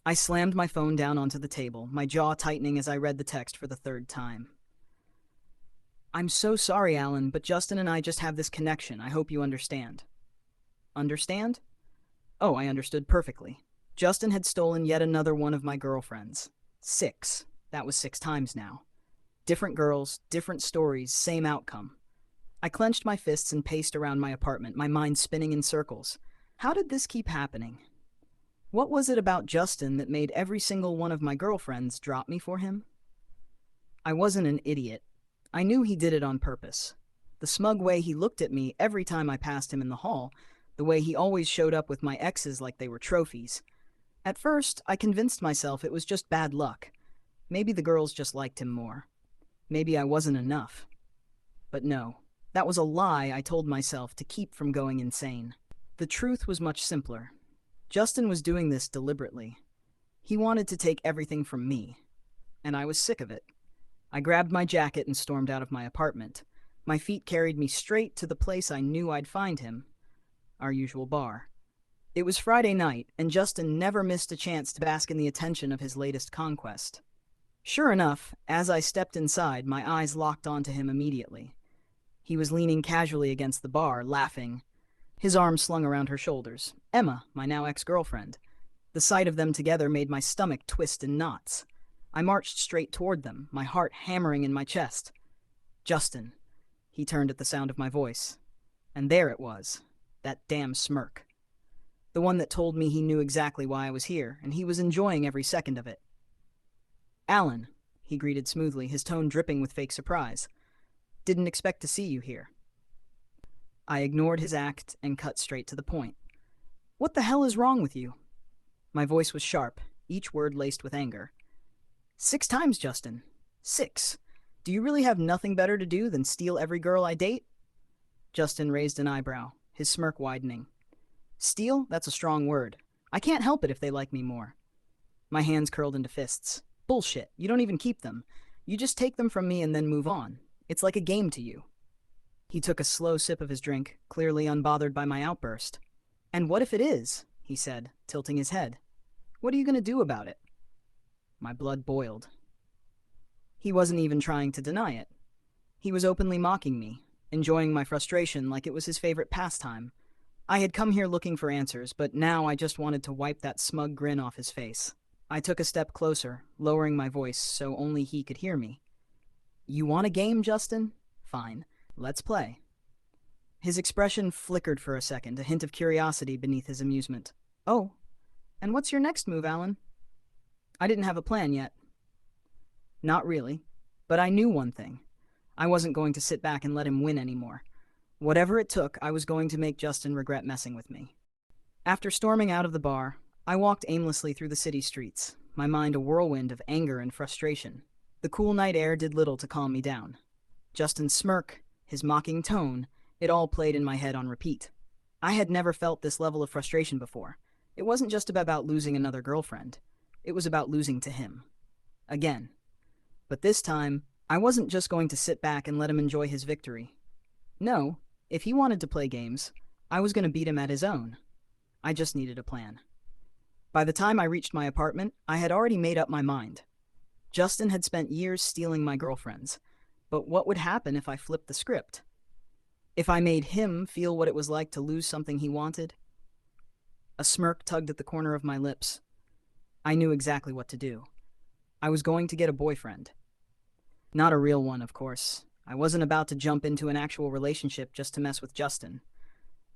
I slammed my phone down onto the table, my jaw tightening as I read the text for the third time. I'm so sorry, Alan, but Justin and I just have this connection. I hope you understand. Understand? Oh, I understood perfectly. Justin had stolen yet another one of my girlfriends. 6. That was 6 times now. Different girls, different stories, same outcome. I clenched my fists and paced around my apartment, my mind spinning in circles. How did this keep happening? What was it about Justin that made every single one of my girlfriends drop me for him? I wasn't an idiot. I knew he did it on purpose. The smug way he looked at me every time I passed him in the hall, the way he always showed up with my exes like they were trophies. At first, I convinced myself it was just bad luck. Maybe the girls just liked him more. Maybe I wasn't enough. But no, that was a lie I told myself to keep from going insane. The truth was much simpler. Justin was doing this deliberately. He wanted to take everything from me, and I was sick of it. I grabbed my jacket and stormed out of my apartment. My feet carried me straight to the place I knew I'd find him, our usual bar. It was Friday night, and Justin never missed a chance to bask in the attention of his latest conquest. Sure enough, as I stepped inside, my eyes locked onto him immediately. He was leaning casually against the bar, laughing, his arms slung around her shoulders. Emma, my now ex-girlfriend. The sight of them together made my stomach twist in knots. I marched straight toward them, my heart hammering in my chest. Justin. He turned at the sound of my voice. And there it was, that damn smirk. The one that told me he knew exactly why I was here, and he was enjoying every second of it. Alan, he greeted smoothly, his tone dripping with fake surprise. Didn't expect to see you here. I ignored his act and cut straight to the point. What the hell is wrong with you? My voice was sharp, each word laced with anger. 6 times, Justin. 6. Do you really have nothing better to do than steal every girl I date? Justin raised an eyebrow, his smirk widening. Steal? That's a strong word. I can't help it if they like me more. My hands curled into fists. Bullshit. You don't even keep them. You just take them from me and then move on. It's like a game to you. He took a slow sip of his drink, clearly unbothered by my outburst. And what if it is? He said, tilting his head. What are you going to do about it? My blood boiled. He wasn't even trying to deny it. He was openly mocking me, enjoying my frustration like it was his favorite pastime. I had come here looking for answers, but now I just wanted to wipe that smug grin off his face. I took a step closer, lowering my voice so only he could hear me. You want a game, Justin? Fine. Let's play. His expression flickered for a second, a hint of curiosity beneath his amusement. Oh, and what's your next move, Alan? I didn't have a plan yet. Not really, but I knew one thing. I wasn't going to sit back and let him win anymore. Whatever it took, I was going to make Justin regret messing with me. After storming out of the bar, I walked aimlessly through the city streets, my mind a whirlwind of anger and frustration. The cool night air did little to calm me down. Justin's smirk, his mocking tone, it all played in my head on repeat. I had never felt this level of frustration before. It wasn't just about losing another girlfriend. It was about losing to him. Again. But this time, I wasn't just going to sit back and let him enjoy his victory. No, if he wanted to play games, I was going to beat him at his own. I just needed a plan. By the time I reached my apartment, I had already made up my mind. Justin had spent years stealing my girlfriends, but what would happen if I flipped the script? If I made him feel what it was like to lose something he wanted? A smirk tugged at the corner of my lips. I knew exactly what to do. I was going to get a boyfriend. Not a real one, of course. I wasn't about to jump into an actual relationship just to mess with Justin.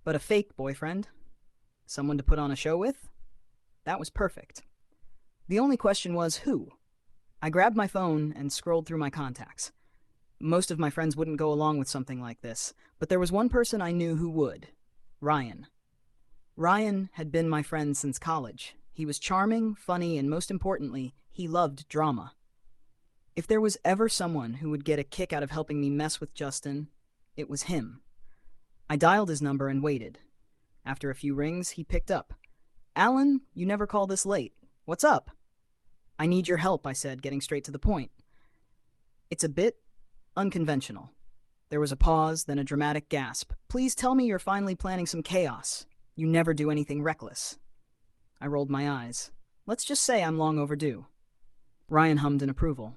But a fake boyfriend? Someone to put on a show with? That was perfect. The only question was who? I grabbed my phone and scrolled through my contacts. Most of my friends wouldn't go along with something like this, but there was one person I knew who would. Ryan. Ryan had been my friend since college. He was charming, funny, and most importantly, he loved drama. If there was ever someone who would get a kick out of helping me mess with Justin, it was him. I dialed his number and waited. After a few rings, he picked up. Alan, you never call this late. What's up? I need your help, I said, getting straight to the point. It's a bit unconventional. There was a pause, then a dramatic gasp. Please tell me you're finally planning some chaos. You never do anything reckless. I rolled my eyes. Let's just say I'm long overdue. Ryan hummed in approval.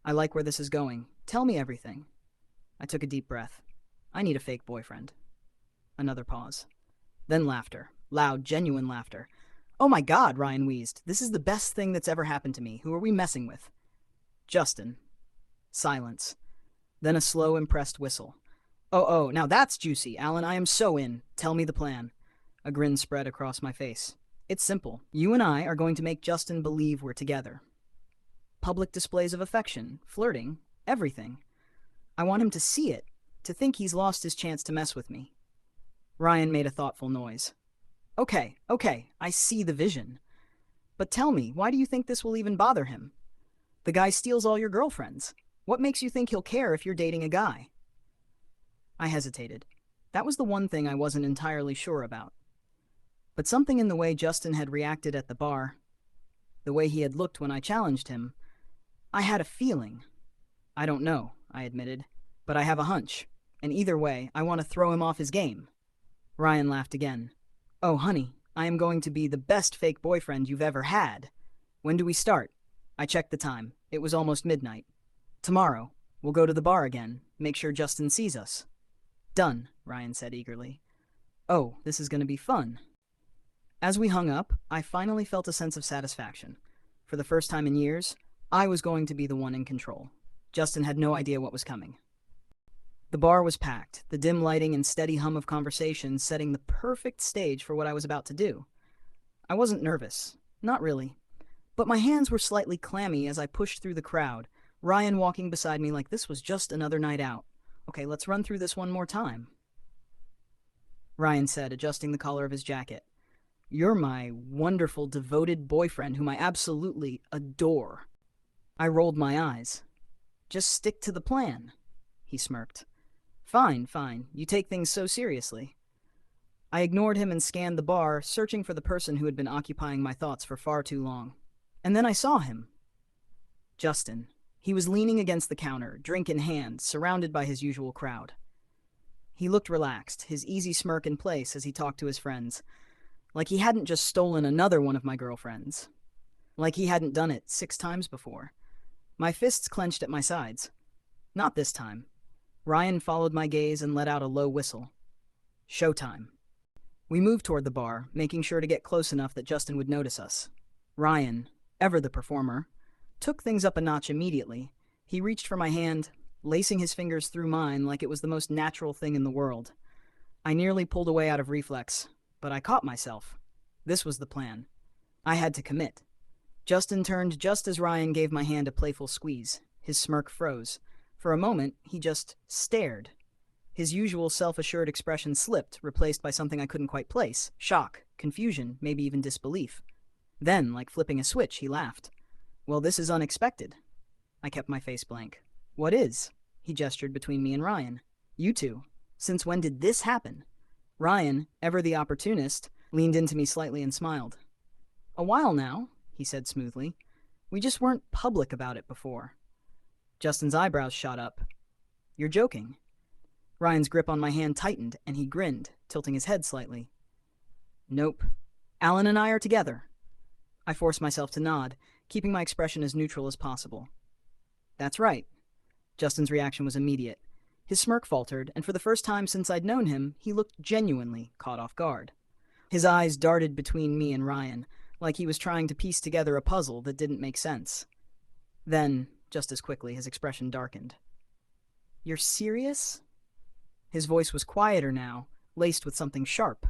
I like where this is going. Tell me everything. I took a deep breath. I need a fake boyfriend. Another pause. Then laughter. Loud, genuine laughter. Oh my God, Ryan wheezed. This is the best thing that's ever happened to me. Who are we messing with? Justin. Silence. Then a slow, impressed whistle. Oh, now that's juicy, Alan. I am so in. Tell me the plan. A grin spread across my face. It's simple. You and I are going to make Justin believe we're together. Public displays of affection, flirting, everything. I want him to see it, to think he's lost his chance to mess with me. Ryan made a thoughtful noise. Okay, I see the vision. But tell me, why do you think this will even bother him? The guy steals all your girlfriends. What makes you think he'll care if you're dating a guy? I hesitated. That was the one thing I wasn't entirely sure about. But something in the way Justin had reacted at the bar, the way he had looked when I challenged him, I had a feeling. I don't know, I admitted, but I have a hunch. And either way, I want to throw him off his game. Ryan laughed again. Oh, honey, I am going to be the best fake boyfriend you've ever had. When do we start? I checked the time. It was almost midnight. Tomorrow. We'll go to the bar again. Make sure Justin sees us. Done, Ryan said eagerly. Oh, this is going to be fun. As we hung up, I finally felt a sense of satisfaction. For the first time in years, I was going to be the one in control. Justin had no idea what was coming. The bar was packed, the dim lighting and steady hum of conversation setting the perfect stage for what I was about to do. I wasn't nervous. Not really. But my hands were slightly clammy as I pushed through the crowd, Ryan walking beside me like this was just another night out. Okay, let's run through this one more time. Ryan said, adjusting the collar of his jacket. You're my wonderful, devoted boyfriend whom I absolutely adore. I rolled my eyes. Just stick to the plan, he smirked. Fine. You take things so seriously. I ignored him and scanned the bar, searching for the person who had been occupying my thoughts for far too long. And then I saw him. Justin. He was leaning against the counter, drink in hand, surrounded by his usual crowd. He looked relaxed, his easy smirk in place as he talked to his friends. Like he hadn't just stolen another one of my girlfriends. Like he hadn't done it 6 times before. My fists clenched at my sides. Not this time. Ryan followed my gaze and let out a low whistle. Showtime. We moved toward the bar, making sure to get close enough that Justin would notice us. Ryan, ever the performer, took things up a notch immediately. He reached for my hand, lacing his fingers through mine like it was the most natural thing in the world. I nearly pulled away out of reflex, but I caught myself. This was the plan. I had to commit. Justin turned just as Ryan gave my hand a playful squeeze. His smirk froze. For a moment, he just stared. His usual self-assured expression slipped, replaced by something I couldn't quite place. Shock, confusion, maybe even disbelief. Then, like flipping a switch, he laughed. Well, this is unexpected. I kept my face blank. What is? He gestured between me and Ryan. You two. Since when did this happen? Ryan, ever the opportunist, leaned into me slightly and smiled. A while now, he said smoothly. We just weren't public about it before. Justin's eyebrows shot up. You're joking. Ryan's grip on my hand tightened, and he grinned, tilting his head slightly. Nope. Alan and I are together. I forced myself to nod, keeping my expression as neutral as possible. That's right. Justin's reaction was immediate. His smirk faltered, and for the first time since I'd known him, he looked genuinely caught off guard. His eyes darted between me and Ryan, like he was trying to piece together a puzzle that didn't make sense. Then, just as quickly, his expression darkened. You're serious? His voice was quieter now, laced with something sharp.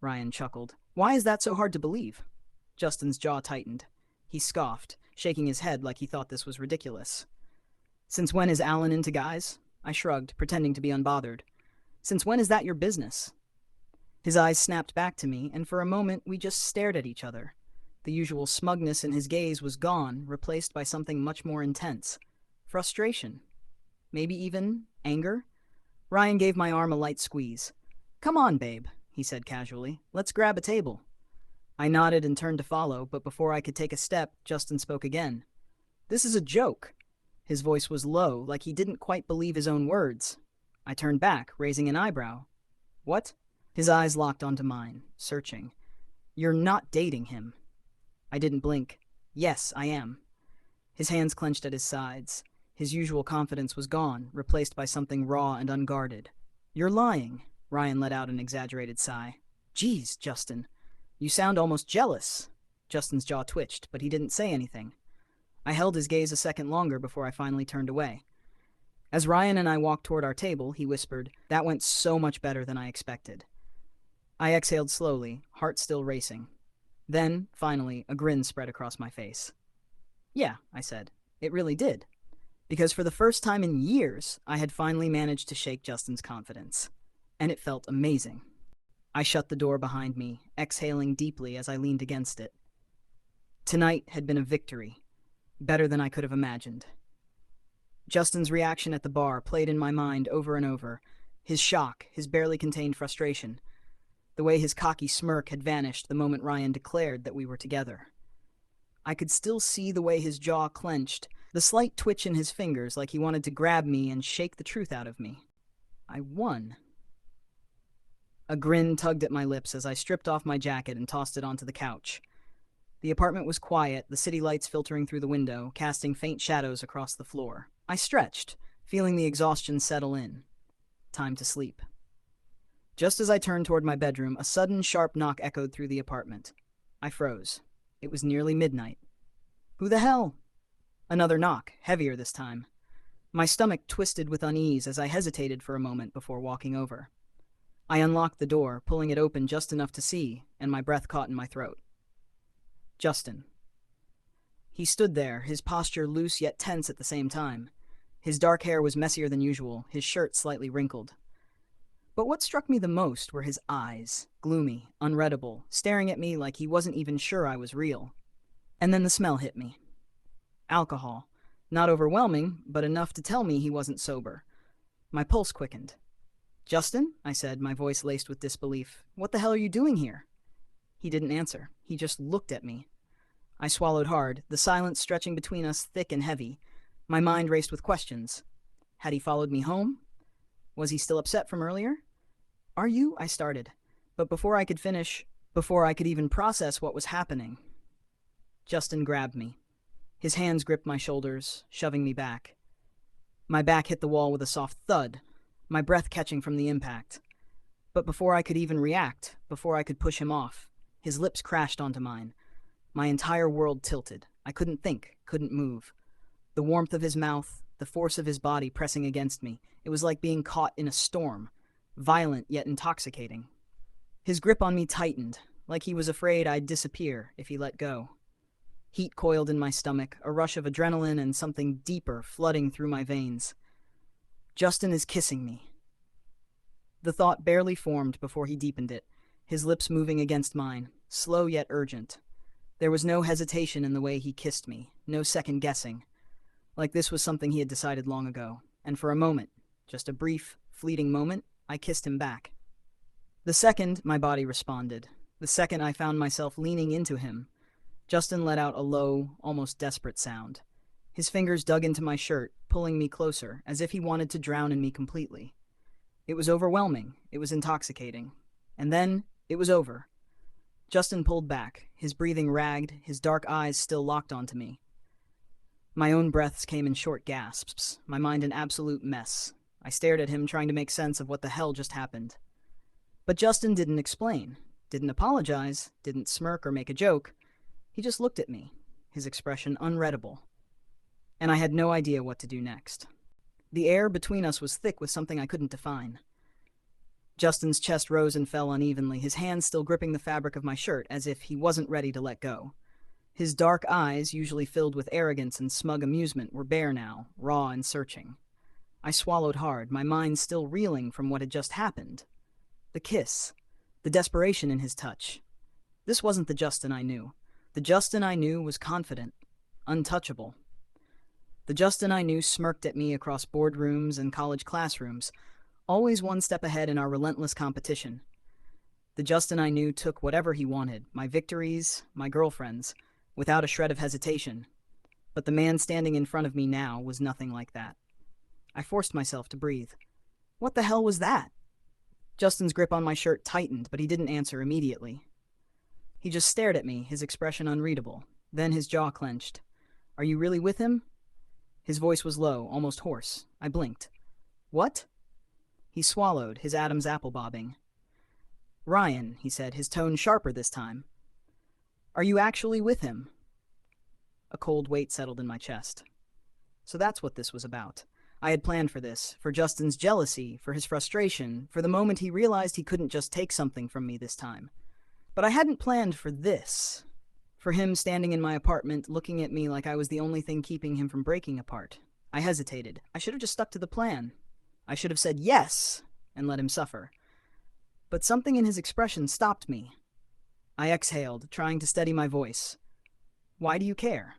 Ryan chuckled. Why is that so hard to believe? Justin's jaw tightened. He scoffed, shaking his head like he thought this was ridiculous. Since when is Alan into guys? I shrugged, pretending to be unbothered. Since when is that your business? His eyes snapped back to me, and for a moment we just stared at each other. The usual smugness in his gaze was gone, replaced by something much more intense. Frustration. Maybe even anger? Ryan gave my arm a light squeeze. Come on, babe, he said casually. Let's grab a table. I nodded and turned to follow, but before I could take a step, Justin spoke again. This is a joke. His voice was low, like he didn't quite believe his own words. I turned back, raising an eyebrow. What? His eyes locked onto mine, searching. You're not dating him. I didn't blink. Yes, I am. His hands clenched at his sides. His usual confidence was gone, replaced by something raw and unguarded. You're lying. Ryan let out an exaggerated sigh. Geez, Justin. You sound almost jealous. Justin's jaw twitched, but he didn't say anything. I held his gaze a second longer before I finally turned away. As Ryan and I walked toward our table, he whispered, That went so much better than I expected. I exhaled slowly, heart still racing. Then, finally, a grin spread across my face. Yeah, I said. It really did. Because for the first time in years, I had finally managed to shake Justin's confidence. And it felt amazing. I shut the door behind me, exhaling deeply as I leaned against it. Tonight had been a victory, better than I could have imagined. Justin's reaction at the bar played in my mind over and over. His shock, his barely contained frustration. The way his cocky smirk had vanished the moment Ryan declared that we were together. I could still see the way his jaw clenched, the slight twitch in his fingers like he wanted to grab me and shake the truth out of me. I won. A grin tugged at my lips as I stripped off my jacket and tossed it onto the couch. The apartment was quiet, the city lights filtering through the window, casting faint shadows across the floor. I stretched, feeling the exhaustion settle in. Time to sleep. Just as I turned toward my bedroom, a sudden sharp knock echoed through the apartment. I froze. It was nearly midnight. Who the hell? Another knock, heavier this time. My stomach twisted with unease as I hesitated for a moment before walking over. I unlocked the door, pulling it open just enough to see, and my breath caught in my throat. Justin. He stood there, his posture loose yet tense at the same time. His dark hair was messier than usual, his shirt slightly wrinkled. But what struck me the most were his eyes, gloomy, unreadable, staring at me like he wasn't even sure I was real. And then the smell hit me. Alcohol. Not overwhelming, but enough to tell me he wasn't sober. My pulse quickened. Justin, I said, my voice laced with disbelief, what the hell are you doing here? He didn't answer. He just looked at me. I swallowed hard, the silence stretching between us thick and heavy. My mind raced with questions. Had he followed me home? Was he still upset from earlier? Are you? I started. But before I could finish, before I could even process what was happening, Justin grabbed me. His hands gripped my shoulders, shoving me back. My back hit the wall with a soft thud, my breath catching from the impact. But before I could even react, before I could push him off, his lips crashed onto mine. My entire world tilted. I couldn't think, couldn't move. The warmth of his mouth, the force of his body pressing against me, it was like being caught in a storm, violent yet intoxicating. His grip on me tightened, like he was afraid I'd disappear if he let go. Heat coiled in my stomach, a rush of adrenaline and something deeper flooding through my veins. Justin is kissing me. The thought barely formed before he deepened it, his lips moving against mine, slow yet urgent. There was no hesitation in the way he kissed me, no second guessing. Like this was something he had decided long ago, and for a moment, just a brief, fleeting moment, I kissed him back. The second my body responded, the second I found myself leaning into him, Justin let out a low, almost desperate sound. His fingers dug into my shirt, pulling me closer, as if he wanted to drown in me completely. It was overwhelming, it was intoxicating. And then, it was over. Justin pulled back, his breathing ragged, his dark eyes still locked onto me. My own breaths came in short gasps, my mind an absolute mess. I stared at him, trying to make sense of what the hell just happened. But Justin didn't explain, didn't apologize, didn't smirk or make a joke. He just looked at me, his expression unreadable. And I had no idea what to do next. The air between us was thick with something I couldn't define. Justin's chest rose and fell unevenly, his hands still gripping the fabric of my shirt as if he wasn't ready to let go. His dark eyes, usually filled with arrogance and smug amusement, were bare now, raw and searching. I swallowed hard, my mind still reeling from what had just happened. The kiss, the desperation in his touch. This wasn't the Justin I knew. The Justin I knew was confident, untouchable. The Justin I knew smirked at me across boardrooms and college classrooms, always one step ahead in our relentless competition. The Justin I knew took whatever he wanted, my victories, my girlfriends, without a shred of hesitation. But the man standing in front of me now was nothing like that. I forced myself to breathe. What the hell was that? Justin's grip on my shirt tightened, but he didn't answer immediately. He just stared at me, his expression unreadable. Then his jaw clenched. Are you really with him? His voice was low, almost hoarse. I blinked. What? He swallowed, his Adam's apple bobbing. Ryan, he said, his tone sharper this time. Are you actually with him? A cold weight settled in my chest. So that's what this was about. I had planned for this, for Justin's jealousy, for his frustration, for the moment he realized he couldn't just take something from me this time. But I hadn't planned for this. For him standing in my apartment, looking at me like I was the only thing keeping him from breaking apart. I hesitated. I should have just stuck to the plan. I should have said yes and let him suffer. But something in his expression stopped me. I exhaled, trying to steady my voice. Why do you care?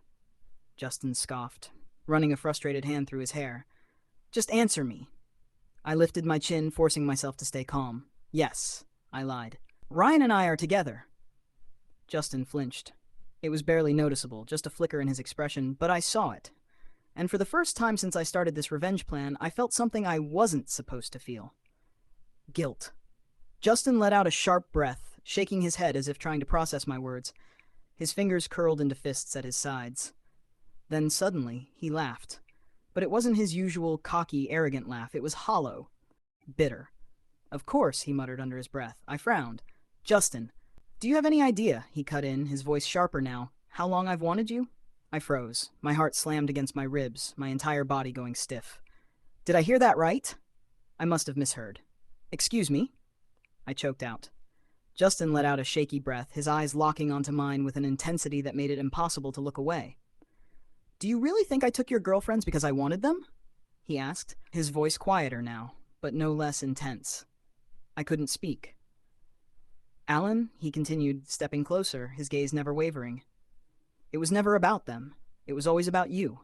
Justin scoffed, running a frustrated hand through his hair. Just answer me. I lifted my chin, forcing myself to stay calm. Yes, I lied. Ryan and I are together. Justin flinched. It was barely noticeable, just a flicker in his expression, but I saw it. And for the first time since I started this revenge plan, I felt something I wasn't supposed to feel. Guilt. Justin let out a sharp breath, shaking his head as if trying to process my words. His fingers curled into fists at his sides. Then suddenly, he laughed. But it wasn't his usual cocky, arrogant laugh. It was hollow. Bitter. Of course, he muttered under his breath. I frowned. Justin, do you have any idea, he cut in, his voice sharper now, how long I've wanted you? I froze. My heart slammed against my ribs, my entire body going stiff. Did I hear that right? I must have misheard. Excuse me? I choked out. Justin let out a shaky breath, his eyes locking onto mine with an intensity that made it impossible to look away. Do you really think I took your girlfriends because I wanted them? He asked, his voice quieter now, but no less intense. I couldn't speak. Alan, he continued, stepping closer, his gaze never wavering. It was never about them. It was always about you.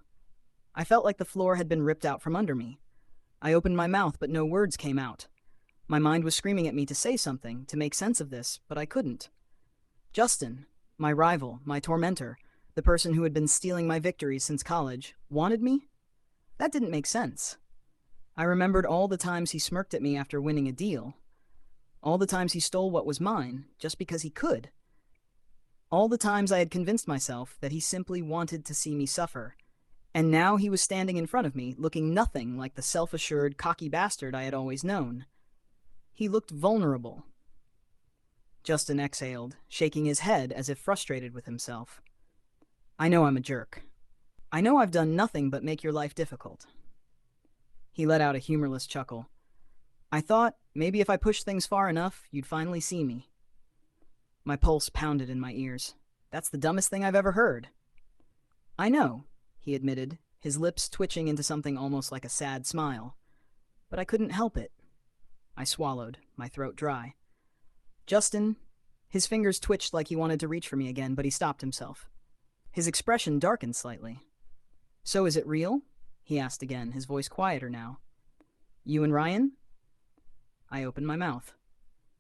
I felt like the floor had been ripped out from under me. I opened my mouth, but no words came out. My mind was screaming at me to say something, to make sense of this, but I couldn't. Justin, my rival, my tormentor, the person who had been stealing my victories since college, wanted me? That didn't make sense. I remembered all the times he smirked at me after winning a deal. All the times he stole what was mine, just because he could. All the times I had convinced myself that he simply wanted to see me suffer. And now he was standing in front of me, looking nothing like the self-assured, cocky bastard I had always known. He looked vulnerable. Justin exhaled, shaking his head as if frustrated with himself. I know I'm a jerk. I know I've done nothing but make your life difficult. He let out a humorless chuckle. I thought, maybe if I pushed things far enough, you'd finally see me. My pulse pounded in my ears. That's the dumbest thing I've ever heard. I know, he admitted, his lips twitching into something almost like a sad smile. But I couldn't help it. I swallowed, my throat dry. Justin, his fingers twitched like he wanted to reach for me again, but he stopped himself. His expression darkened slightly. So is it real? He asked again, his voice quieter now. You and Ryan? I opened my mouth.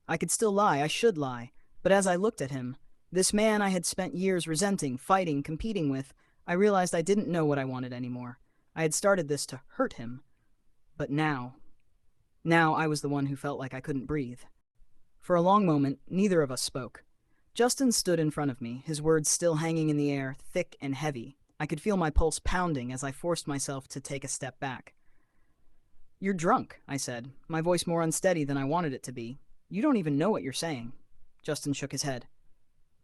I could still lie, I should lie, but as I looked at him, this man I had spent years resenting, fighting, competing with, I realized I didn't know what I wanted anymore. I had started this to hurt him. But now I was the one who felt like I couldn't breathe. For a long moment, neither of us spoke. Justin stood in front of me, his words still hanging in the air, thick and heavy. I could feel my pulse pounding as I forced myself to take a step back. You're drunk, I said, my voice more unsteady than I wanted it to be. You don't even know what you're saying. Justin shook his head.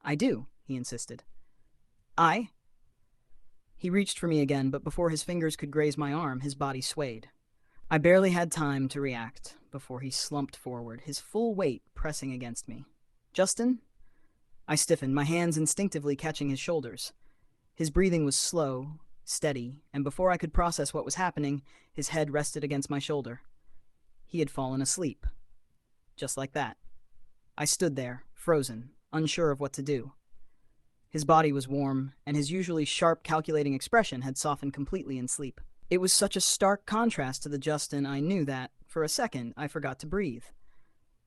I do, he insisted. He reached for me again, but before his fingers could graze my arm, his body swayed. I barely had time to react before he slumped forward, his full weight pressing against me. Justin? I stiffened, my hands instinctively catching his shoulders. His breathing was slow, steady, and before I could process what was happening, his head rested against my shoulder. He had fallen asleep. Just like that. I stood there, frozen, unsure of what to do. His body was warm, and his usually sharp, calculating expression had softened completely in sleep. It was such a stark contrast to the Justin I knew that, for a second, I forgot to breathe.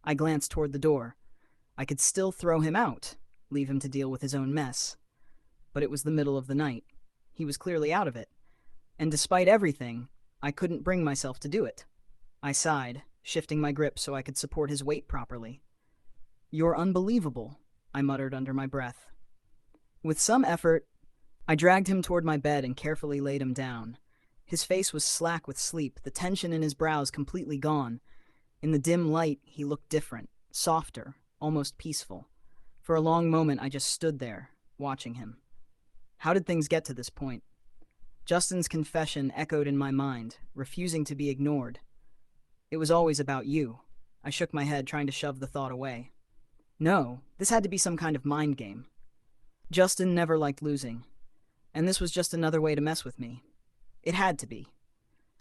I glanced toward the door. I could still throw him out, leave him to deal with his own mess. But it was the middle of the night. He was clearly out of it. And despite everything, I couldn't bring myself to do it. I sighed, shifting my grip so I could support his weight properly. You're unbelievable, I muttered under my breath. With some effort, I dragged him toward my bed and carefully laid him down. His face was slack with sleep, the tension in his brows completely gone. In the dim light, he looked different, softer, almost peaceful. For a long moment, I just stood there, watching him. How did things get to this point? Justin's confession echoed in my mind, refusing to be ignored. It was always about you. I shook my head, trying to shove the thought away. No, this had to be some kind of mind game. Justin never liked losing, and this was just another way to mess with me. It had to be.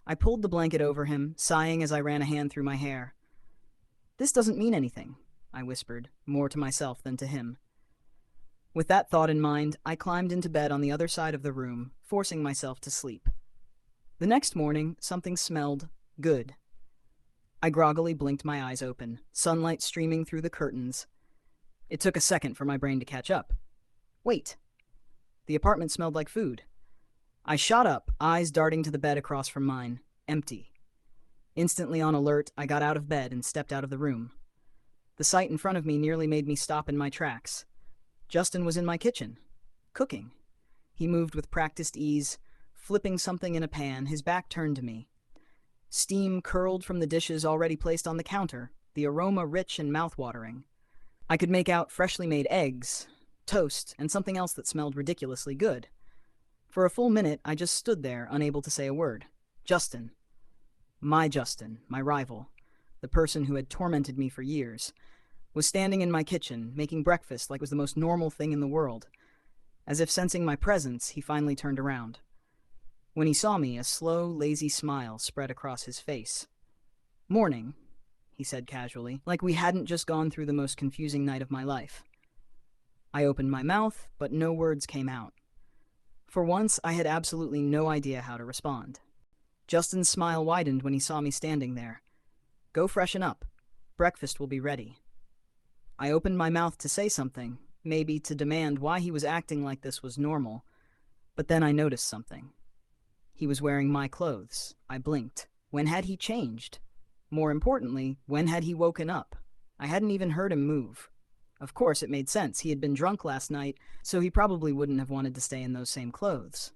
I pulled the blanket over him, sighing as I ran a hand through my hair. This doesn't mean anything, I whispered, more to myself than to him. With that thought in mind, I climbed into bed on the other side of the room, forcing myself to sleep. The next morning, something smelled good. I groggily blinked my eyes open, sunlight streaming through the curtains. It took a second for my brain to catch up. Wait. The apartment smelled like food. I shot up, eyes darting to the bed across from mine, empty. Instantly on alert, I got out of bed and stepped out of the room. The sight in front of me nearly made me stop in my tracks. Justin was in my kitchen, cooking. He moved with practiced ease, flipping something in a pan, his back turned to me. Steam curled from the dishes already placed on the counter, the aroma rich and mouth-watering. I could make out freshly made eggs, toast, and something else that smelled ridiculously good. For a full minute, I just stood there, unable to say a word. Justin, my rival, the person who had tormented me for years, was standing in my kitchen, making breakfast like it was the most normal thing in the world. As if sensing my presence, he finally turned around. When he saw me, a slow, lazy smile spread across his face. "Morning," he said casually, like we hadn't just gone through the most confusing night of my life. I opened my mouth, but no words came out. For once, I had absolutely no idea how to respond. Justin's smile widened when he saw me standing there. "Go freshen up. Breakfast will be ready." I opened my mouth to say something, maybe to demand why he was acting like this was normal, but then I noticed something. He was wearing my clothes. I blinked. When had he changed? More importantly, when had he woken up? I hadn't even heard him move. Of course, it made sense. He had been drunk last night, so he probably wouldn't have wanted to stay in those same clothes.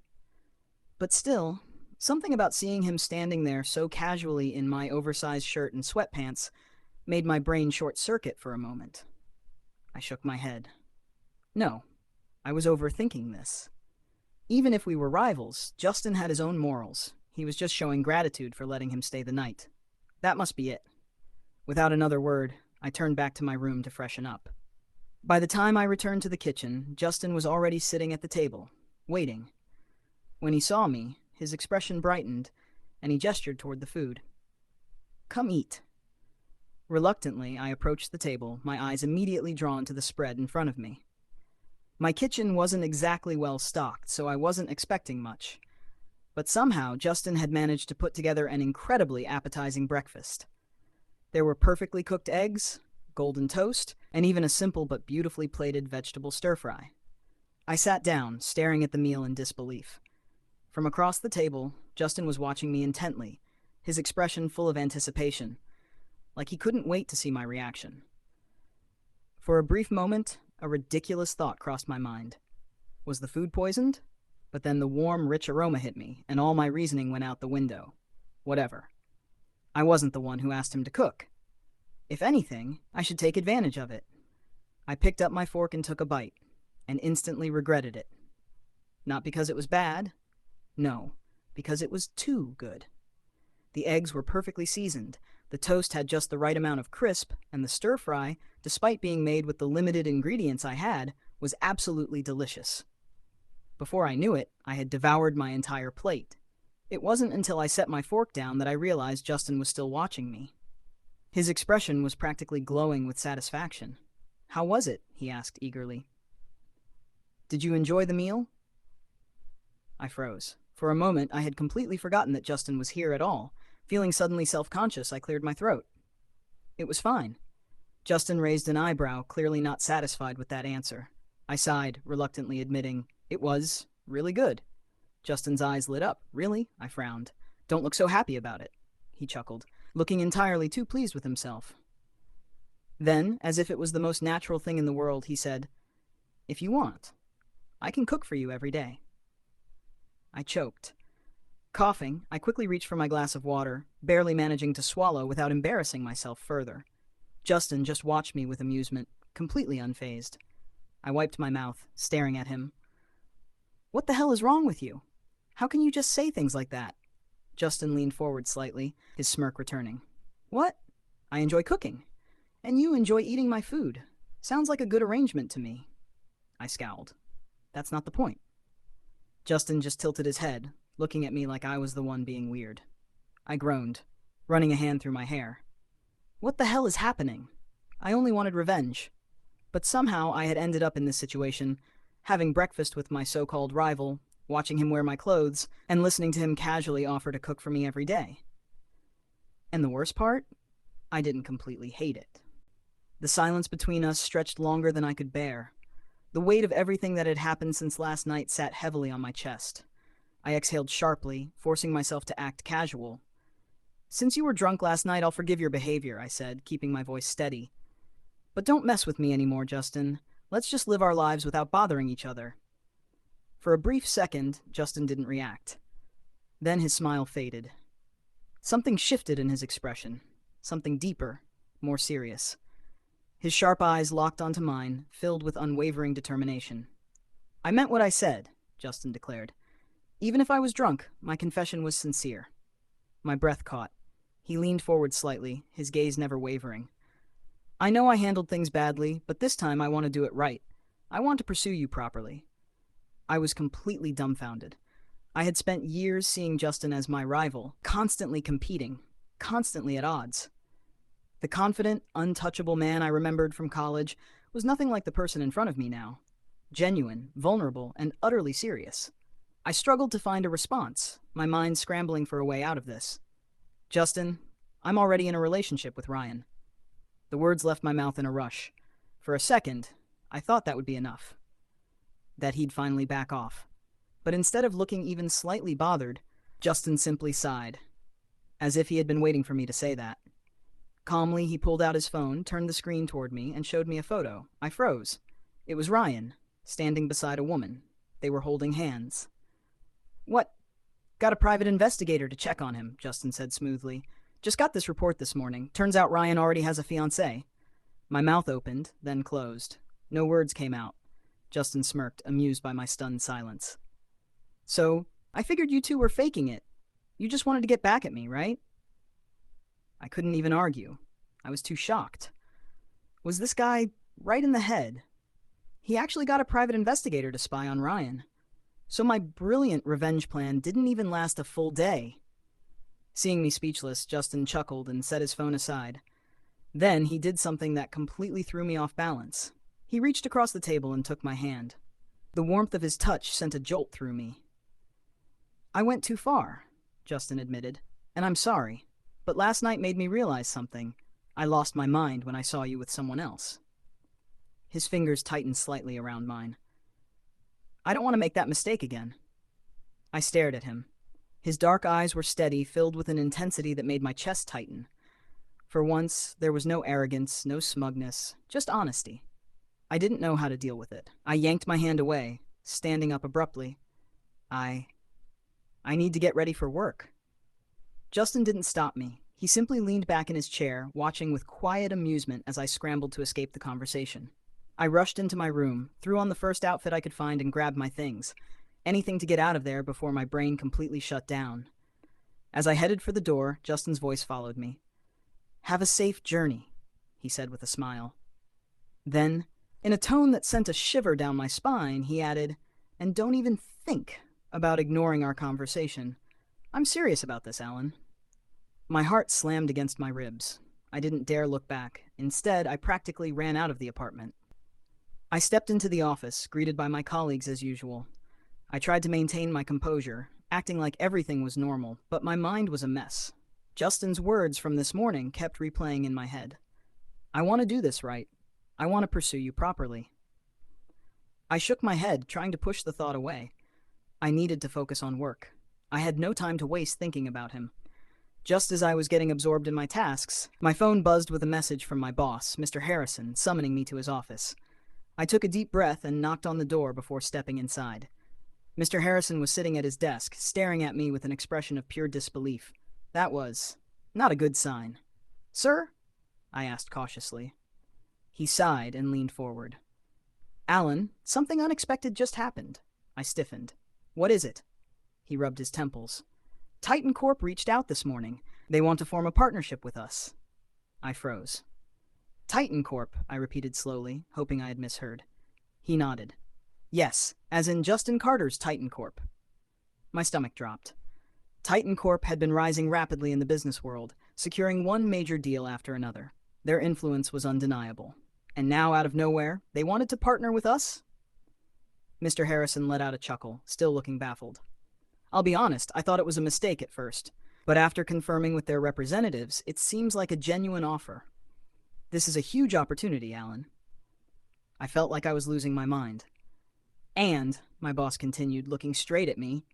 But still, something about seeing him standing there so casually in my oversized shirt and sweatpants made my brain short-circuit for a moment. I shook my head. No, I was overthinking this. Even if we were rivals, Justin had his own morals. He was just showing gratitude for letting him stay the night. That must be it. Without another word, I turned back to my room to freshen up. By the time I returned to the kitchen, Justin was already sitting at the table, waiting. When he saw me, his expression brightened, and he gestured toward the food. "Come eat." Reluctantly, I approached the table, my eyes immediately drawn to the spread in front of me. My kitchen wasn't exactly well stocked, so I wasn't expecting much. But somehow, Justin had managed to put together an incredibly appetizing breakfast. There were perfectly cooked eggs, golden toast, and even a simple but beautifully plated vegetable stir-fry. I sat down, staring at the meal in disbelief. From across the table, Justin was watching me intently, his expression full of anticipation, like he couldn't wait to see my reaction. For a brief moment, a ridiculous thought crossed my mind. Was the food poisoned? But then the warm, rich aroma hit me, and all my reasoning went out the window. Whatever. I wasn't the one who asked him to cook. If anything, I should take advantage of it. I picked up my fork and took a bite, and instantly regretted it. Not because it was bad. No, because it was too good. The eggs were perfectly seasoned, the toast had just the right amount of crisp, and the stir-fry, despite being made with the limited ingredients I had, was absolutely delicious. Before I knew it, I had devoured my entire plate. It wasn't until I set my fork down that I realized Justin was still watching me. His expression was practically glowing with satisfaction. "How was it?" he asked eagerly. "Did you enjoy the meal?" I froze. For a moment, I had completely forgotten that Justin was here at all. Feeling suddenly self-conscious, I cleared my throat. "It was fine." Justin raised an eyebrow, clearly not satisfied with that answer. I sighed, reluctantly admitting, "It was really good." Justin's eyes lit up. "Really?" I frowned. "Don't look so happy about it." He chuckled, looking entirely too pleased with himself. Then, as if it was the most natural thing in the world, he said, "If you want, I can cook for you every day." I choked. Coughing, I quickly reached for my glass of water, barely managing to swallow without embarrassing myself further. Justin just watched me with amusement, completely unfazed. I wiped my mouth, staring at him. "What the hell is wrong with you? How can you just say things like that?" Justin leaned forward slightly, his smirk returning. "What? I enjoy cooking. And you enjoy eating my food. Sounds like a good arrangement to me." I scowled. "That's not the point." Justin just tilted his head, looking at me like I was the one being weird. I groaned, running a hand through my hair. What the hell is happening? I only wanted revenge. But somehow I had ended up in this situation, having breakfast with my so-called rival, watching him wear my clothes, and listening to him casually offer to cook for me every day. And the worst part? I didn't completely hate it. The silence between us stretched longer than I could bear. The weight of everything that had happened since last night sat heavily on my chest. I exhaled sharply, forcing myself to act casual. "Since you were drunk last night, I'll forgive your behavior," I said, keeping my voice steady. "But don't mess with me anymore, Justin. Let's just live our lives without bothering each other." For a brief second, Justin didn't react. Then his smile faded. Something shifted in his expression. Something deeper, more serious. His sharp eyes locked onto mine, filled with unwavering determination. "I meant what I said," Justin declared. "Even if I was drunk, my confession was sincere." My breath caught. He leaned forward slightly, his gaze never wavering. "I know I handled things badly, but this time I want to do it right. I want to pursue you properly." I was completely dumbfounded. I had spent years seeing Justin as my rival, constantly competing, constantly at odds. The confident, untouchable man I remembered from college was nothing like the person in front of me now. Genuine, vulnerable, and utterly serious. I struggled to find a response, my mind scrambling for a way out of this. "Justin, I'm already in a relationship with Ryan." The words left my mouth in a rush. For a second, I thought that would be enough. That he'd finally back off. But instead of looking even slightly bothered, Justin simply sighed, as if he had been waiting for me to say that. Calmly, he pulled out his phone, turned the screen toward me, and showed me a photo. I froze. It was Ryan, standing beside a woman. They were holding hands. "What? Got a private investigator to check on him," Justin said smoothly. "Just got this report this morning. Turns out Ryan already has a fiancée." My mouth opened, then closed. No words came out. Justin smirked, amused by my stunned silence. "So, I figured you two were faking it. You just wanted to get back at me, right?" I couldn't even argue. I was too shocked. Was this guy right in the head? He actually got a private investigator to spy on Ryan. So my brilliant revenge plan didn't even last a full day. Seeing me speechless, Justin chuckled and set his phone aside. Then he did something that completely threw me off balance. He reached across the table and took my hand. The warmth of his touch sent a jolt through me. "I went too far," Justin admitted, "and I'm sorry. But last night made me realize something. I lost my mind when I saw you with someone else." His fingers tightened slightly around mine. "I don't want to make that mistake again." I stared at him. His dark eyes were steady, filled with an intensity that made my chest tighten. For once, there was no arrogance, no smugness, just honesty. I didn't know how to deal with it. I yanked my hand away, standing up abruptly. I need to get ready for work." Justin didn't stop me. He simply leaned back in his chair, watching with quiet amusement as I scrambled to escape the conversation. I rushed into my room, threw on the first outfit I could find, and grabbed my things. Anything to get out of there before my brain completely shut down. As I headed for the door, Justin's voice followed me. "Have a safe journey," he said with a smile. Then, in a tone that sent a shiver down my spine, he added, "And don't even think about ignoring our conversation. I'm serious about this, Alan." My heart slammed against my ribs. I didn't dare look back. Instead, I practically ran out of the apartment. I stepped into the office, greeted by my colleagues as usual. I tried to maintain my composure, acting like everything was normal, but my mind was a mess. Justin's words from this morning kept replaying in my head. "I want to do this right. I want to pursue you properly." I shook my head, trying to push the thought away. I needed to focus on work. I had no time to waste thinking about him. Just as I was getting absorbed in my tasks, my phone buzzed with a message from my boss, Mr. Harrison, summoning me to his office. I took a deep breath and knocked on the door before stepping inside. Mr. Harrison was sitting at his desk, staring at me with an expression of pure disbelief. That was not a good sign. "Sir?" I asked cautiously. He sighed and leaned forward. "Alan, something unexpected just happened." I stiffened. "What is it?" He rubbed his temples. "Titan Corp reached out this morning. They want to form a partnership with us." I froze. "Titan Corp," I repeated slowly, hoping I had misheard. He nodded. "Yes, as in Justin Carter's Titan Corp." My stomach dropped. Titan Corp had been rising rapidly in the business world, securing one major deal after another. Their influence was undeniable. And now, out of nowhere, they wanted to partner with us? Mr. Harrison let out a chuckle, still looking baffled. "I'll be honest, I thought it was a mistake at first. But after confirming with their representatives, it seems like a genuine offer. This is a huge opportunity, Alan." I felt like I was losing my mind. "And," my boss continued, looking straight at me,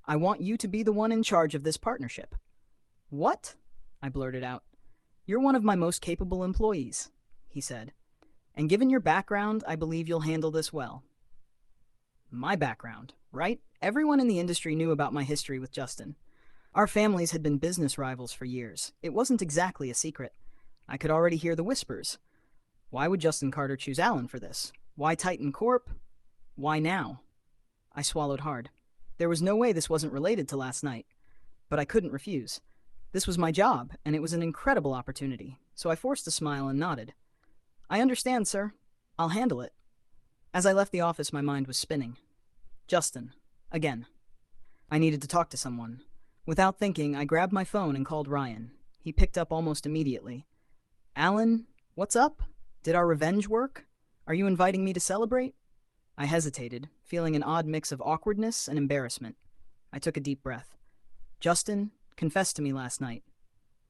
"I want you to be the one in charge of this partnership." "What?" I blurted out. "You're one of my most capable employees," he said. "And given your background, I believe you'll handle this well." My background, right? Everyone in the industry knew about my history with Justin. Our families had been business rivals for years. It wasn't exactly a secret. I could already hear the whispers. Why would Justin Carter choose Alan for this? Why Titan Corp? Why now? I swallowed hard. There was no way this wasn't related to last night. But I couldn't refuse. This was my job, and it was an incredible opportunity, so I forced a smile and nodded. "I understand, sir. I'll handle it." As I left the office, my mind was spinning. Justin. Again. I needed to talk to someone. Without thinking, I grabbed my phone and called Ryan. He picked up almost immediately. "Alan, what's up? Did our revenge work? Are you inviting me to celebrate?" I hesitated, feeling an odd mix of awkwardness and embarrassment. I took a deep breath. "Justin confessed to me last night."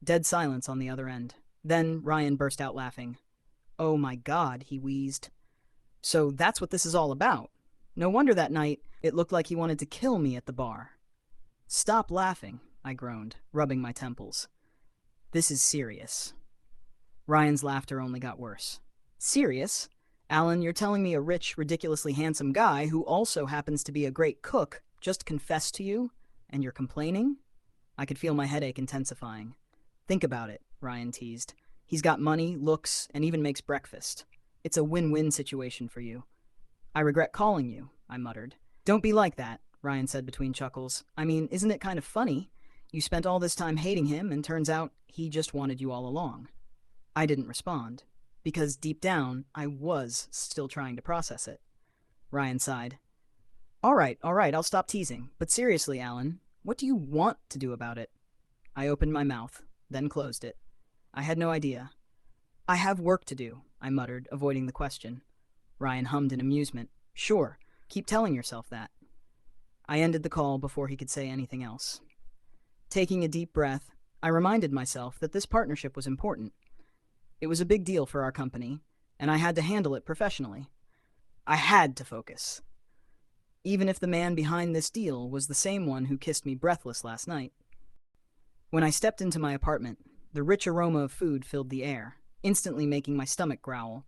Dead silence on the other end. Then Ryan burst out laughing. "Oh my God," he wheezed. "So that's what this is all about. No wonder that night it looked like he wanted to kill me at the bar." "Stop laughing," I groaned, rubbing my temples. "This is serious." Ryan's laughter only got worse. "Serious? Alan, you're telling me a rich, ridiculously handsome guy who also happens to be a great cook just confessed to you, and you're complaining?" I could feel my headache intensifying. "Think about it," Ryan teased. "He's got money, looks, and even makes breakfast. It's a win-win situation for you." "I regret calling you," I muttered. "Don't be like that," Ryan said between chuckles. "I mean, isn't it kind of funny? You spent all this time hating him, and turns out he just wanted you all along." I didn't respond, because deep down, I was still trying to process it. Ryan sighed. All right, I'll stop teasing. But seriously, Alan, what do you want to do about it?" I opened my mouth, then closed it. I had no idea. "I have work to do," I muttered, avoiding the question. Ryan hummed in amusement. "Sure, keep telling yourself that." I ended the call before he could say anything else. Taking a deep breath, I reminded myself that this partnership was important. It was a big deal for our company, and I had to handle it professionally. I had to focus. Even if the man behind this deal was the same one who kissed me breathless last night. When I stepped into my apartment, the rich aroma of food filled the air, instantly making my stomach growl.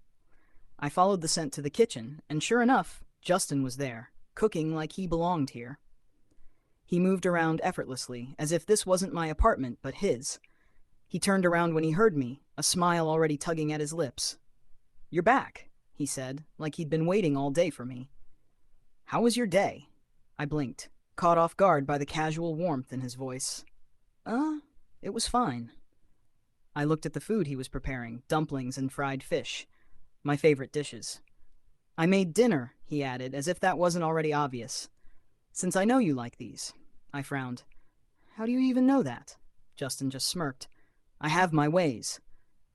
I followed the scent to the kitchen, and sure enough, Justin was there, cooking like he belonged here. He moved around effortlessly, as if this wasn't my apartment, but his. He turned around when he heard me, a smile already tugging at his lips. "You're back," he said, like he'd been waiting all day for me. "How was your day?" I blinked, caught off guard by the casual warmth in his voice. It was fine." I looked at the food he was preparing, dumplings and fried fish, my favorite dishes. "I made dinner," he added, as if that wasn't already obvious. "Since I know you like these." I frowned. "How do you even know that?" Justin just smirked. "I have my ways."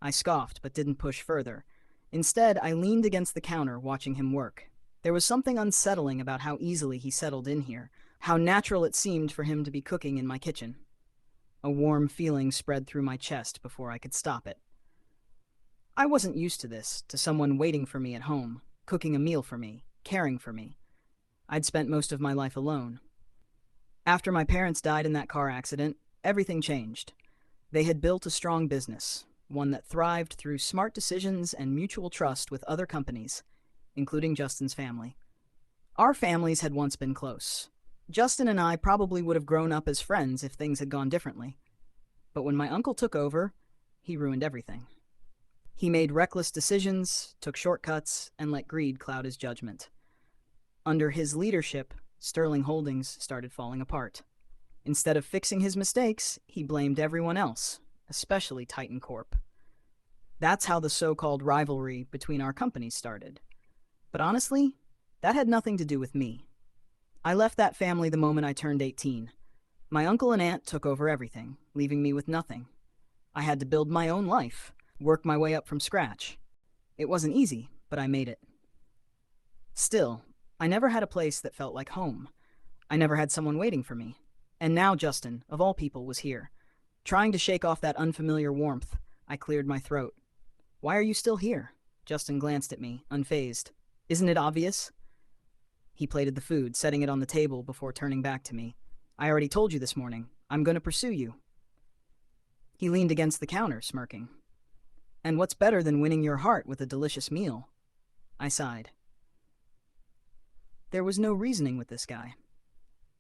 I scoffed, but didn't push further. Instead, I leaned against the counter, watching him work. There was something unsettling about how easily he settled in here, how natural it seemed for him to be cooking in my kitchen. A warm feeling spread through my chest before I could stop it. I wasn't used to this, to someone waiting for me at home, cooking a meal for me, caring for me. I'd spent most of my life alone. After my parents died in that car accident, everything changed. They had built a strong business, one that thrived through smart decisions and mutual trust with other companies, including Justin's family. Our families had once been close. Justin and I probably would have grown up as friends if things had gone differently. But when my uncle took over, he ruined everything. He made reckless decisions, took shortcuts, and let greed cloud his judgment. Under his leadership, Sterling Holdings started falling apart. Instead of fixing his mistakes, he blamed everyone else, especially Titan Corp. That's how the so-called rivalry between our companies started. But honestly, that had nothing to do with me. I left that family the moment I turned 18. My uncle and aunt took over everything, leaving me with nothing. I had to build my own life, work my way up from scratch. It wasn't easy, but I made it. Still, I never had a place that felt like home. I never had someone waiting for me. And now Justin, of all people, was here. Trying to shake off that unfamiliar warmth, I cleared my throat. "Why are you still here?" Justin glanced at me, unfazed. "Isn't it obvious?" He plated the food, setting it on the table before turning back to me. "I already told you this morning. I'm going to pursue you." He leaned against the counter, smirking. "And what's better than winning your heart with a delicious meal?" I sighed. There was no reasoning with this guy.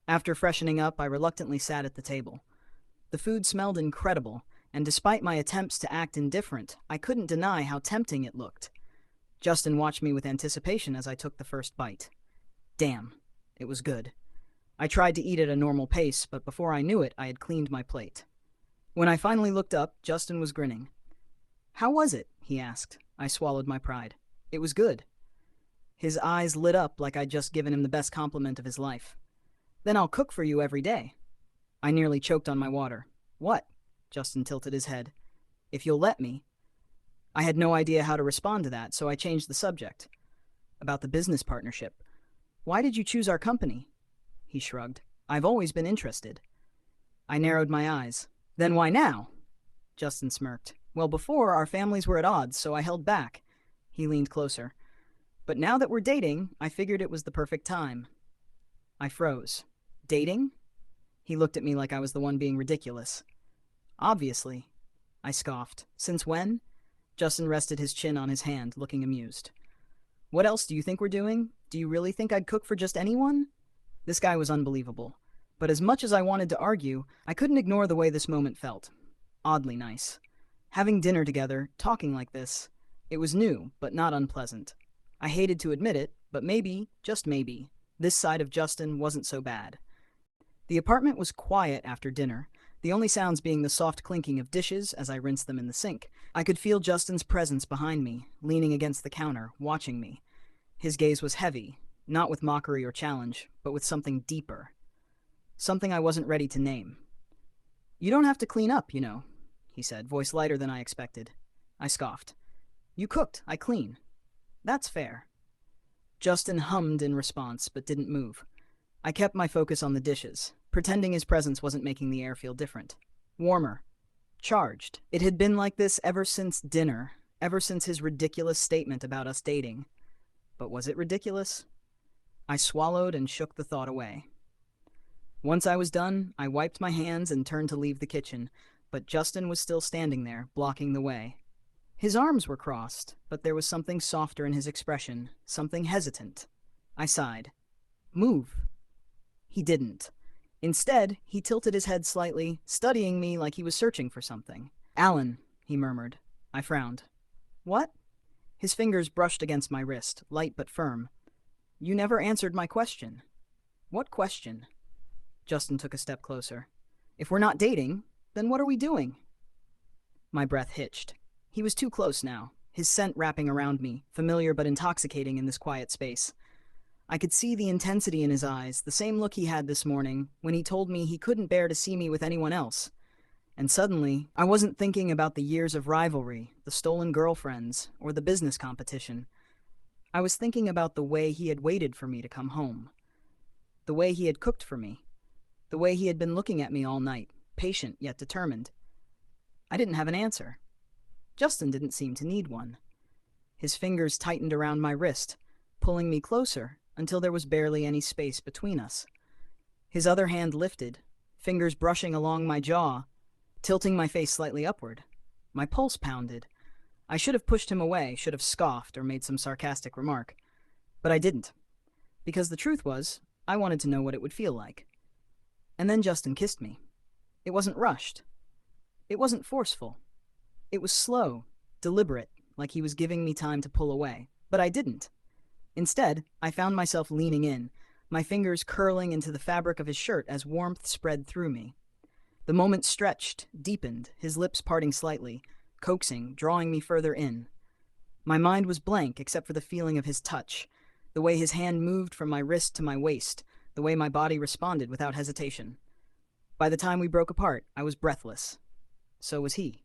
After freshening up, I reluctantly sat at the table. The food smelled incredible, and despite my attempts to act indifferent, I couldn't deny how tempting it looked. Justin watched me with anticipation as I took the first bite. Damn, it was good. I tried to eat at a normal pace, but before I knew it, I had cleaned my plate. When I finally looked up, Justin was grinning. "How was it?" he asked. I swallowed my pride. "It was good." His eyes lit up like I'd just given him the best compliment of his life. "Then I'll cook for you every day." I nearly choked on my water. "What?" Justin tilted his head. "If you'll let me." I had no idea how to respond to that, so I changed the subject. "About the business partnership. Why did you choose our company?" He shrugged. "I've always been interested." I narrowed my eyes. "Then why now?" Justin smirked. "Well, before, our families were at odds, so I held back." He leaned closer. "But now that we're dating, I figured it was the perfect time." I froze. "Dating?" He looked at me like I was the one being ridiculous. "Obviously." I scoffed. "Since when?" Justin rested his chin on his hand, looking amused. "What else do you think we're doing? Do you really think I'd cook for just anyone?" This guy was unbelievable. But as much as I wanted to argue, I couldn't ignore the way this moment felt. Oddly nice. Having dinner together, talking like this, it was new, but not unpleasant. I hated to admit it, but maybe, just maybe, this side of Justin wasn't so bad. The apartment was quiet after dinner, the only sounds being the soft clinking of dishes as I rinsed them in the sink. I could feel Justin's presence behind me, leaning against the counter, watching me. His gaze was heavy, not with mockery or challenge, but with something deeper. Something I wasn't ready to name. "You don't have to clean up, you know," he said, voice lighter than I expected. I scoffed. "You cooked, I clean. That's fair." Justin hummed in response, but didn't move. I kept my focus on the dishes, pretending his presence wasn't making the air feel different. Warmer. Charged. It had been like this ever since dinner, ever since his ridiculous statement about us dating. But was it ridiculous? I swallowed and shook the thought away. Once I was done, I wiped my hands and turned to leave the kitchen, but Justin was still standing there, blocking the way. His arms were crossed, but there was something softer in his expression, something hesitant. I sighed. "Move." He didn't. Instead, he tilted his head slightly, studying me like he was searching for something. "Alan," he murmured. I frowned. "What?" His fingers brushed against my wrist, light but firm. "You never answered my question." "What question?" Justin took a step closer. "If we're not dating, then what are we doing?" My breath hitched. He was too close now, his scent wrapping around me, familiar but intoxicating in this quiet space. I could see the intensity in his eyes, the same look he had this morning when he told me he couldn't bear to see me with anyone else. And suddenly, I wasn't thinking about the years of rivalry, the stolen girlfriends, or the business competition. I was thinking about the way he had waited for me to come home. The way he had cooked for me. The way he had been looking at me all night, patient yet determined. I didn't have an answer. Justin didn't seem to need one. His fingers tightened around my wrist, pulling me closer until there was barely any space between us. His other hand lifted, fingers brushing along my jaw, tilting my face slightly upward. My pulse pounded. I should have pushed him away, should have scoffed or made some sarcastic remark. But I didn't. Because the truth was, I wanted to know what it would feel like. And then Justin kissed me. It wasn't rushed. It wasn't forceful. It was slow, deliberate, like he was giving me time to pull away. But I didn't. Instead, I found myself leaning in, my fingers curling into the fabric of his shirt as warmth spread through me. The moment stretched, deepened, his lips parting slightly, coaxing, drawing me further in. My mind was blank except for the feeling of his touch, the way his hand moved from my wrist to my waist, the way my body responded without hesitation. By the time we broke apart, I was breathless. So was he.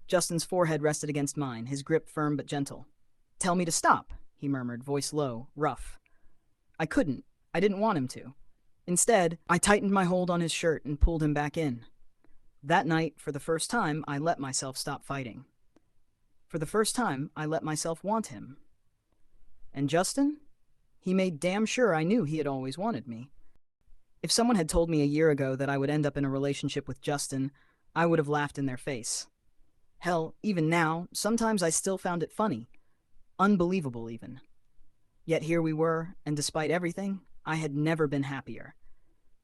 Justin's forehead rested against mine, his grip firm but gentle. "Tell me to stop," he murmured, voice low, rough. I couldn't. I didn't want him to. Instead, I tightened my hold on his shirt and pulled him back in. That night, for the first time, I let myself stop fighting. For the first time, I let myself want him. And Justin? He made damn sure I knew he had always wanted me. If someone had told me a year ago that I would end up in a relationship with Justin, I would have laughed in their face. Hell, even now, sometimes I still found it funny. Unbelievable, even. Yet here we were, and despite everything, I had never been happier.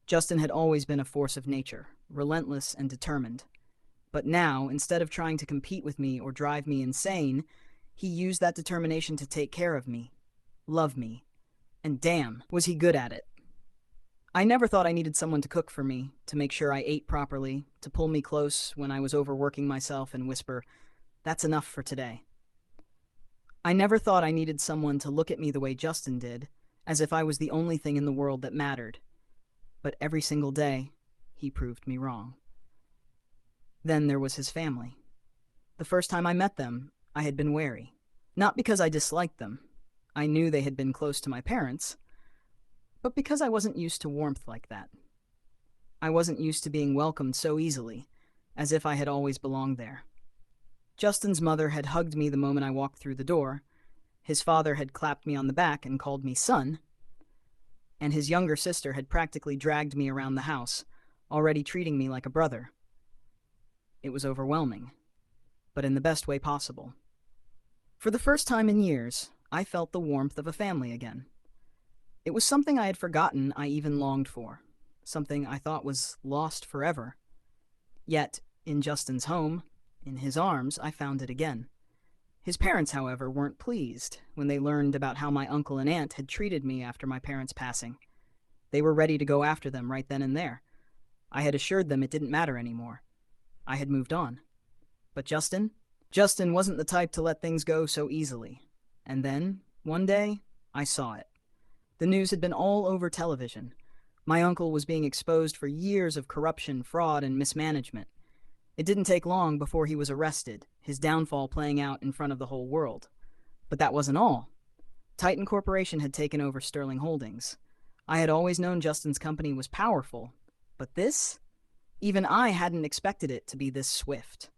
Justin had always been a force of nature, relentless and determined. But now, instead of trying to compete with me or drive me insane, he used that determination to take care of me, love me, and damn, was he good at it. I never thought I needed someone to cook for me, to make sure I ate properly, to pull me close when I was overworking myself and whisper, "That's enough for today." I never thought I needed someone to look at me the way Justin did, as if I was the only thing in the world that mattered. But every single day, he proved me wrong. Then there was his family. The first time I met them, I had been wary. Not because I disliked them. I knew they had been close to my parents, but because I wasn't used to warmth like that. I wasn't used to being welcomed so easily, as if I had always belonged there. Justin's mother had hugged me the moment I walked through the door, his father had clapped me on the back and called me son, and his younger sister had practically dragged me around the house, already treating me like a brother. It was overwhelming, but in the best way possible. For the first time in years, I felt the warmth of a family again. It was something I had forgotten I even longed for, something I thought was lost forever. Yet, in Justin's home, in his arms, I found it again. His parents, however, weren't pleased when they learned about how my uncle and aunt had treated me after my parents' passing. They were ready to go after them right then and there. I had assured them it didn't matter anymore. I had moved on. But Justin wasn't the type to let things go so easily. And then, one day, I saw it. The news had been all over television. My uncle was being exposed for years of corruption, fraud, and mismanagement. It didn't take long before he was arrested, his downfall playing out in front of the whole world. But that wasn't all. Titan Corporation had taken over Sterling Holdings. I had always known Justin's company was powerful, but this? Even I hadn't expected it to be this swift,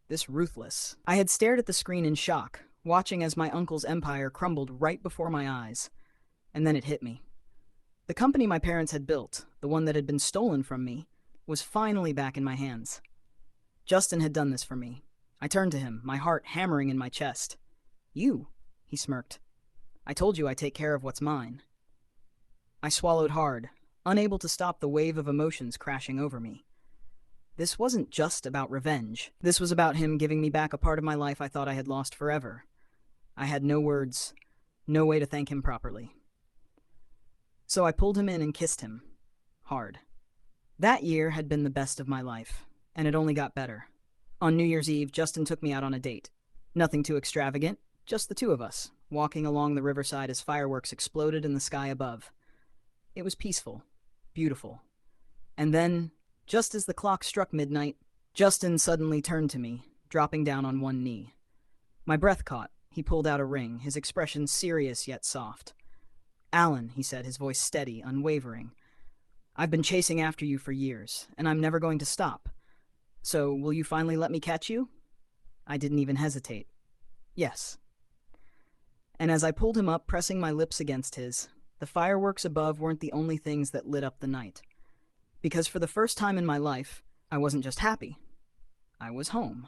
this ruthless. I had stared at the screen in shock, watching as my uncle's empire crumbled right before my eyes. And then it hit me. The company my parents had built, the one that had been stolen from me, was finally back in my hands. Justin had done this for me. I turned to him, my heart hammering in my chest. "You," he smirked. "I told you I take care of what's mine." I swallowed hard, unable to stop the wave of emotions crashing over me. This wasn't just about revenge. This was about him giving me back a part of my life I thought I had lost forever. I had no words, no way to thank him properly. So I pulled him in and kissed him. Hard. That year had been the best of my life, and it only got better. On New Year's Eve, Justin took me out on a date. Nothing too extravagant, just the two of us, walking along the riverside as fireworks exploded in the sky above. It was peaceful, beautiful. And then, just as the clock struck midnight, Justin suddenly turned to me, dropping down on one knee. My breath caught. He pulled out a ring, his expression serious yet soft. "Alan," he said, his voice steady, unwavering. "I've been chasing after you for years, and I'm never going to stop. So, will you finally let me catch you?" I didn't even hesitate. "Yes." And as I pulled him up, pressing my lips against his, the fireworks above weren't the only things that lit up the night. Because for the first time in my life, I wasn't just happy. I was home.